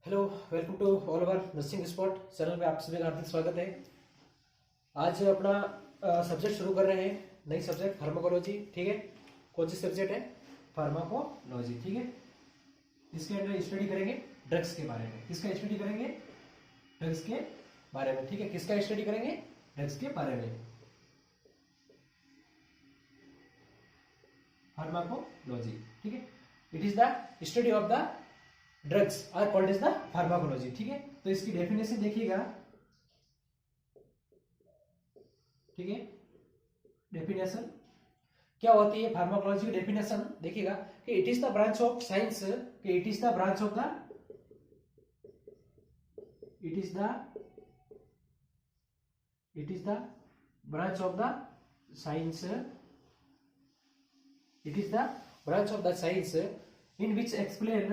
Hello, welcome to all over nursing spot channel में आप सभी का हार्दिक स्वागत है। आज अपना सब्जेक्ट शुरू कर रहे हैं, नई सब्जेक्ट फार्माकोलॉजी। ठीक है, कौन सी सब्जेक्ट है? फार्माकोलॉजी। ठीक है, इसके अंदर स्टडी करेंगे ड्रग्स के बारे में। किसका स्टडी करेंगे? ड्रग्स के बारे में। ठीक है, किसका स्टडी करेंगे? ड्रग्स के बारे में, फार्माकोलॉजी। ठीक है, it is the study of the drugs are called as the pharmacology. ठीक है, तो इसकी डेफिनेशन देखिएगा। ठीक है, डेफिनेशन क्या होती है? फार्माकोलॉजी की डेफिनेशन देखिएगा कि it is the branch of science, कि it is the branch of the it is the branch of the science, it is the branch of the science in which explain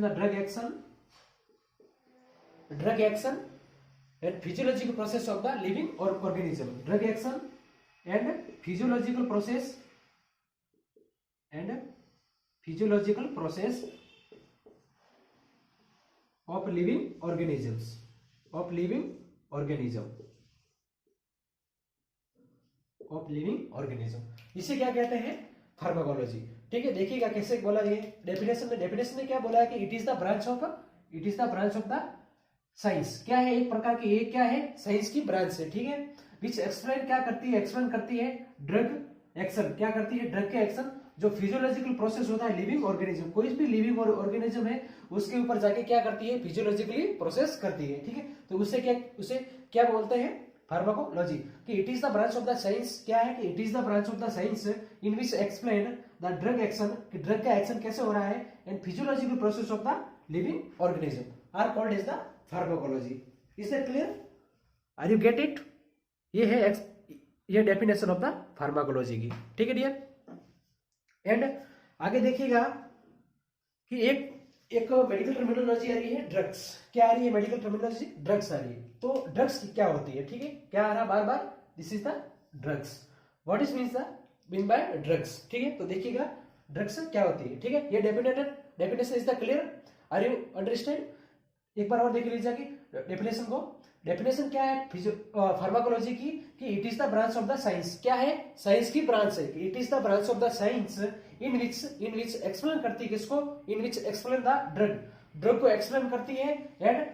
the drug action and physiological process of the living or organism. Drug action and physiological process of living organism इसे क्या कहते हैं? Pharmacology. ठीक है, देखिएगा कैसे बोला ये डेफिनेशन में क्या बोला है कि it is the branch of the science. क्या है? एक प्रकार की, ये क्या है? साइंस की ब्रांच है। ठीक है, विच एक्सप्लेन क्या करती है? एक्सप्लेन करती है ड्रग एक्शन। क्या करती है? ड्रग के एक्शन, जो फिजियोलॉजिकल प्रोसेस होता है लिविंग ऑर्गेनिज्म, कोई भी लिविंग ऑर्गेनिज्म है उसके ऊपर जाके क्या करती है? फिजियोलॉजिकली प्रोसेस करती है। ठीक है, तो उसे क्या बोलते हैं? फार्माकोलॉजी। कि it is the branch of the science. क्या है? कि it is the branch of the science in which explain the drug action, कि ड्रग का एक्शन कैसे हो रहा है, and physiological process of the living organism are called as the pharmacology. Is that clear? Are you get it? ये definition of the pharmacology की। ठीक है डियर, एंड आगे देखिएगा कि एक मेडिकल टर्मिनोलॉजी आ रही है ड्रग्स। क्या आ रही है? मेडिकल टर्मिनोलॉजी ड्रग्स आ रही है। तो ड्रग्स क्या होती है? ठीक है, क्या आ रहा बार बार? This is the drugs. What is mean by drugs? ठीक है, तो देखिएगा ड्रग्स क्या होती है। ठीक है, ये definition is the clear? Are you understand? एक बार और देख लीजिए कि डेफिनेशन को। डेफिनेशन क्या है फार्माकोलॉजी की? कि it is the branch of the science. क्या है? साइंस की ब्रांच है। It is the branch of the science in which explain करती है किसको? इन विच एक्सप्लेन द ड्रग को एक्सप्लेन करती है, and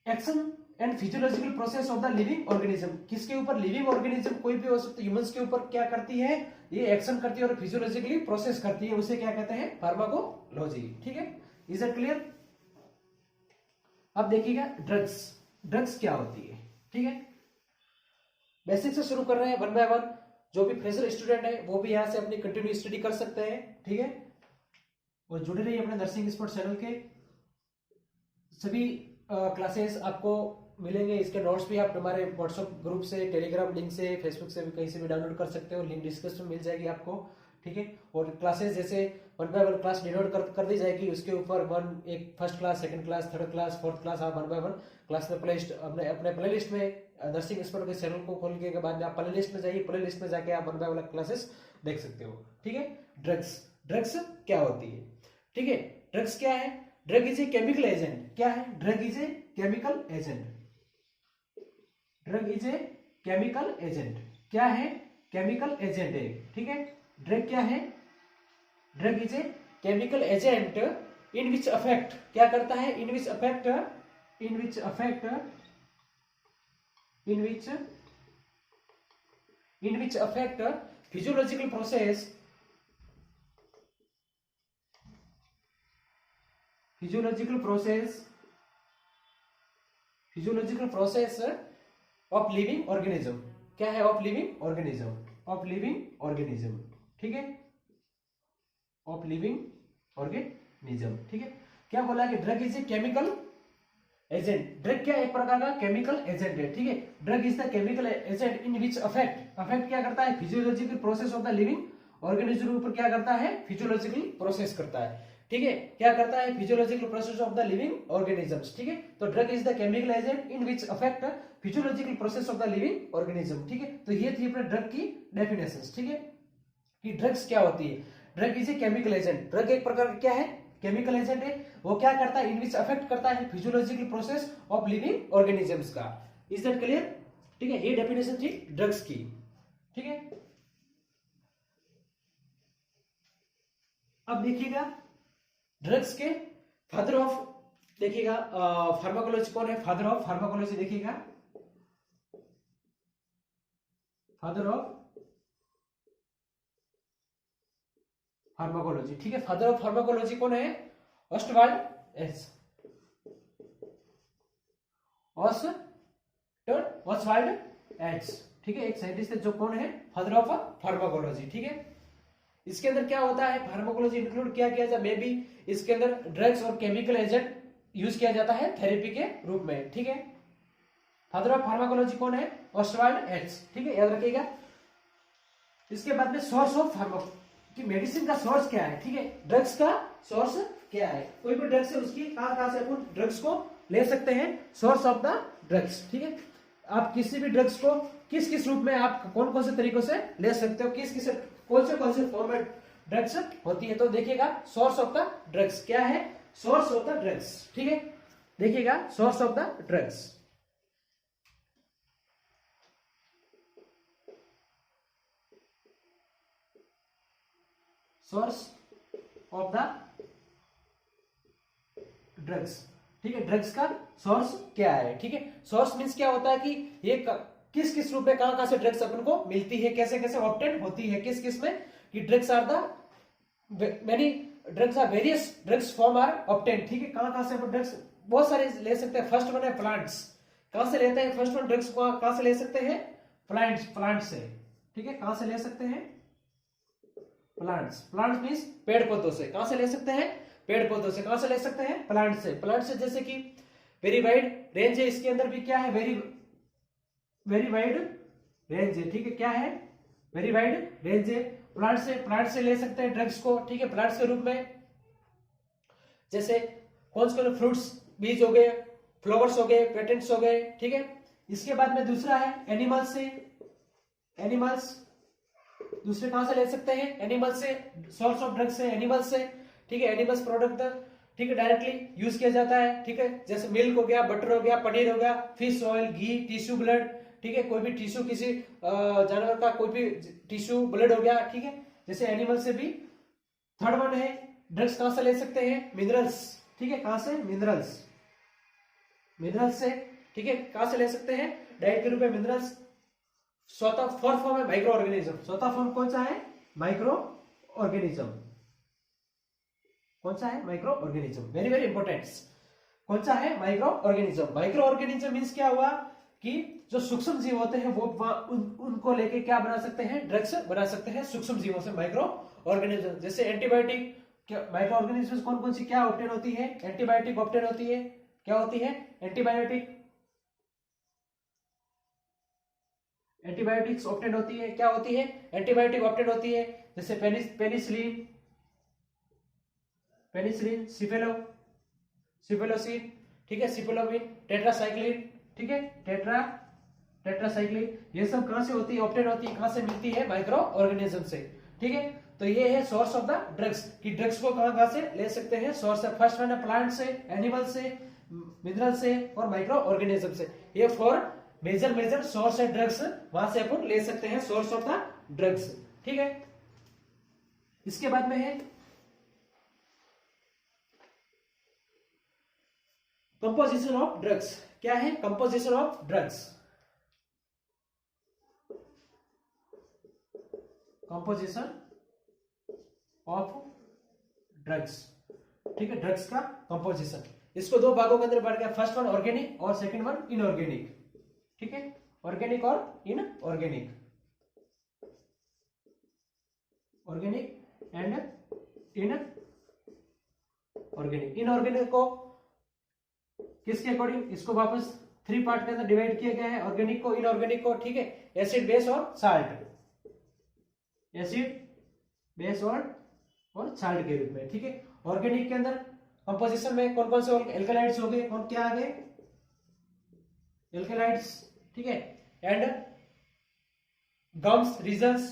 action and physiological process of the living organism. किसके ऊपर? लिविंग ऑर्गेनिज्म, कोई भी हो सकता है, ह्यूमंस के ऊपर क्या करती है? ये एक्शन करती है और फिजियोलॉजिकली प्रोसेस करती है। उसे क्या कहते हैं? फार्माकोलॉजी। ठीक है, इज इट क्लियर? अब देखिएगा ड्रग्स क्या होती है। ठीक है, बेसिक से शुरू कर रहे हैं, वन बाय वन। जो भी फ्रेशर स्टूडेंट है वो भी यहाँ से अपनी कंटिन्यू स्टडी कर सकते हैं। ठीक है, और जुड़े रहिए अपने नर्सिंग स्पॉट चैनल के। सभी क्लासेस आपको मिलेंगे। इसके नोट्स भी आप हमारे व्हाट्सएप ग्रुप से, टेलीग्राम लिंक से, फेसबुक से भी, कहीं से भी डाउनलोड कर सकते हो। लिंक डिस्क्रिप्शन में मिल जाएगी आपको। ठीक है, और क्लासेस जैसे one by one class denote कर दी जाएगी। उसके ऊपर एक first class, second class, third class, fourth class, आप वन बाय वन क्लास में अपने प्ले लिस्ट में नर्सिंग स्पॉट के चैनल को खोलने के बाद में आप प्ले लिस्ट में जाइए। प्ले लिस्ट में जाके आप वन बाय वन क्लासेस देख सकते हो। ठीक है, ड्रग्स क्या होती है? ठीक है, ड्रग्स क्या है? Drug is a chemical agent. क्या है? Drug is a chemical agent. Drug is a chemical agent. क्या है? केमिकल एजेंट है। ठीक है, ड्रग क्या है? Drug is a chemical agent in which affect, क्या करता है? In which affect physiological process of living organism. क्या है? Of living organism. ठीक है, ऑफ लिविंग ऑर्गेनिज्म। ठीक है, क्या बोला कि drug is a chemical agent. Drug क्या? एक प्रकार का केमिकल एजेंट है। ठीक है, drug is the chemical agent in which affect क्या करता है? Physiological process of the living organism के ऊपर क्या करता है? फिजियोलॉजिकल प्रोसेस करता है। ठीक है, क्या करता है, physiological process of the living organisms, ठीक है। तो drug is the chemical agent in which affect physiological process of the living organism, ठीक है। तो ये थी अपने ड्रग की डेफिनेशंस, ठीक है, कि ड्रग्स क्या होती है। Drug is a chemical agent, drug एक प्रकार का क्या है, केमिकल एजेंट है, वो क्या करता है, इन विच अफेक्ट करता है physiological process of living organisms का। इज दैट क्लियर, ठीक है, ये डेफिनेशन थी ड्रग्स की, ठीक है। अब देखिएगा ड्रग्स के फादर ऑफ, देखिएगा फार्माकोलॉजी कौन है, फादर ऑफ फार्माकोलॉजी, देखिएगा फादर ऑफ फार्माकोलॉजी, ठीक है। फादर ऑफ फार्माकोलॉजी कौन है, ऑस्टवाल्ड एच, ऑस्वाल्ड एच, ठीक है, एक साइंटिस्ट है जो कौन है, फादर ऑफ फार्माकोलॉजी, ठीक है। इसके अंदर क्या होता है, फार्माकोलॉजी इंक्लूड क्या किया जाए, मे बी इसके अंदर ड्रग्स और केमिकल एजेंट यूज किया जाता है थेरेपी के रूप में, ठीक है। फादर ऑफ फार्माकोलॉजी कौन है, ऑस्वाल्ड एच, ठीक है, याद रखिएगा। इसके बाद में सोर्स ऑफ फार्मा कि मेडिसिन का सोर्स क्या है, ठीक है, ड्रग्स का सोर्स क्या है, कोई भी ड्रग्स है उसकी कहां से अपन ड्रग्स को ले सकते हैं, सोर्स ऑफ द ड्रग्स, ठीक है। आप किसी भी ड्रग्स को किस किस रूप में, आप कौन कौन से तरीकों से ले सकते हो, किस कौन से फॉर्म में ड्रग्स होती है। तो देखिएगा सोर्स ऑफ द ड्रग्स क्या है, सोर्स ऑफ द ड्रग्स, ठीक है, देखिएगा source of the drugs. Source of the drugs, ठीक है, ड्रग्स का सोर्स क्या है, ठीक है। सोर्स मींस क्या होता है कि ये किस किस रूप में कहां से ड्रग्स अपन को मिलती है, कैसे कैसे ऑब्टेन होती है, किस किस में, कि drugs are the many drugs are various drugs form are obtain, ठीक है। कहां से अपन ड्रग्स बहुत सारे ले सकते हैं। फर्स्ट वन है प्लांट्स, कहां से लेते हैं, फर्स्ट वन ड्रग्स को कहां से ले सकते हैं, प्लांट से, ठीक है, कहां से ले सकते हैं, प्लांट्स मींस पेड़ पौधों से, कहां से ले सकते हैं, पेड़ पौधों से, कहां से ले सकते हैं, प्लांट से, जैसे कि वेरी वाइड रेंज है, इसके अंदर भी क्या है, वेरी वाइड रेंज है, ठीक है, क्या है, वेरी वाइड रेंज है। प्लांट से ले सकते हैं ड्रग्स को, ठीक है, प्लांट्स के रूप में, जैसे कौन से फ्रूट्स, बीज हो गए, फ्लावर्स हो गए, पेटेंट्स हो गए, ठीक है। इसके बाद में दूसरा है एनिमल्स से, एनिमल्स दूसरे कहां से ले सकते हैं, एनिमल्स से, सोर्स ऑफ ड्रग्स है एनिमल्स से, ठीक है, एनिमल्स प्रोडक्ट, ठीक है, डायरेक्टली यूज किया जाता है, ठीक है, जैसे मिल्क हो गया, बटर हो गया, पनीर हो गया, फिश ऑयल, घी, टिश्यू, ब्लड, ठीक है, कोई भी टिश्यू, किसी जानवर का कोई भी टिश्यू, ब्लड हो गया, ठीक है, जैसे एनिमल से भी। थर्ड वन है ड्रग्स कहां से ले सकते हैं, मिनरल्स, ठीक है, कहां से, मिनरल्स से, ठीक है, कहां से ले सकते हैं, डाइट के रूप में मिनरल्स। चौथा फोर्थ फॉर्म है माइक्रो ऑर्गेनिज्म, चौथा फॉर्म कौन सा है, माइक्रो ऑर्गेनिज्म, कौन सा है, micro organism, very very important, कौन सा है, micro organism. Micro organism means क्या हुआ कि जो सूक्ष्म जीव होते हैं वो उनको लेके क्या बना सकते हैं, ड्रग्स बना सकते हैं सूक्ष्म जीवों से, माइक्रो ऑर्गेनिज्म। जैसे एंटीबायोटिक, माइक्रो ऑर्गेनिज्म कौन कौन सी क्या ऑब्टेन होती है, एंटीबायोटिक ऑब्टेन होती है, क्या होती है, एंटीबायोटिक्स ऑब्टेन होती है, क्या होती है, एंटीबायोटिक ऑब्टेन होती है, जैसे पेनिसिलिन, सिफेलोसिन, ठीक है, सिफेलोमिन, टेट्रासाइक्लिन, ठीक है, टेट्रासाइक्लिन, ये सब कहां से होती है, ऑब्टेन होती है, कहां से मिलती है, माइक्रो ऑर्गेनिज्म से, ठीक है। तो ये है सोर्स ऑफ द ड्रग्स, कि ड्रग्स को कहां से ले सकते हैं, सोर्स है, फर्स्ट वन है प्लांट से, एनिमल से, मिनरल से और माइक्रो ऑर्गेनिज्म से। ये फोर मेजर सोर्स है ड्रग्स, वहां से अपन ले सकते हैं सोर्स ऑफ द ड्रग्स, ठीक है। इसके बाद में है कंपोजिशन ऑफ ड्रग्स, क्या है, composition of drugs, composition of drugs, ठीक है, ड्रग्स का कंपोजिशन। इसको दो भागों के अंदर बांट गया, फर्स्ट वन ऑर्गेनिक और सेकंड वन इनऑर्गेनिक, ठीक है, ऑर्गेनिक और inorganic, organic and inorganic. Inorganic को किसके अकॉर्डिंग, इसको वापस 3 पार्ट के अंदर डिवाइड किया गया है, ऑर्गेनिक को, इनऑर्गेनिक को, ठीक है, एसिड, बेस और साल्ट, एसिड, बेस और साल्ट के रूप में, ठीक है। ऑर्गेनिक के अंदर कंपोजिशन में कौन कौन से एल्केलाइड्स हो गए, कौन क्या आ गए, एल्केलाइड्स, ठीक है, and gums, resins,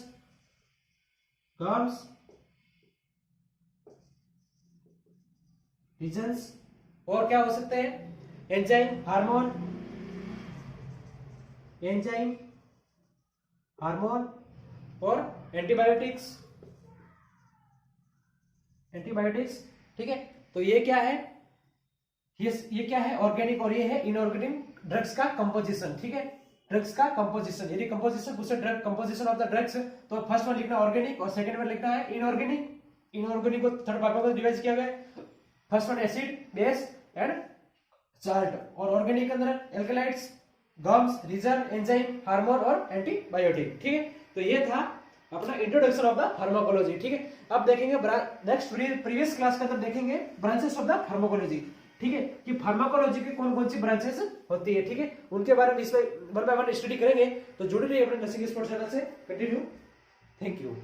gums, resins, और क्या हो सकते हैं, एंजाइम, हार्मोन, एंजाइम, हार्मोन, और एंटीबायोटिक्स, एंटीबायोटिक्स, ठीक है। तो ये क्या है, ये क्या है, ऑर्गेनिक, और ये है इनऑर्गेनिक ड्रग्स का कंपोजिशन, ठीक है, ड्रग्स का कंपोजिशन। यदि कंपोजिशन पूछे, drug composition of the drugs, तो फर्स्ट वन लिखना ऑर्गेनिक और सेकंड वन लिखना है इनऑर्गेनिक। इनऑर्गेनिक को थर्ड भागों में डिवाइड किया गया, first one acid, base and salt, और ऑर्गेनिक के अंदर alkaloids, gums, resin, enzyme, hormone और एंटीबायोटिक, ठीक है। तो ये था अपना इंट्रोडक्शन ऑफ द फार्माकोलॉजी, ठीक है। अब देखेंगे नेक्स्ट प्रीवियस क्लास के अंदर देखेंगे ब्रांचेस ऑफ द फार्माकोलॉजी, ठीक है, कि फार्माकोलॉजी के कौन कौन सी ब्रांचेस होती है, ठीक है, उनके बारे में इसमें वन बाय वन स्टडी करेंगे। तो जुड़े रहिए अपने नर्सिंग स्पोर्ट्स चैनल से, कंटिन्यू। Thank you.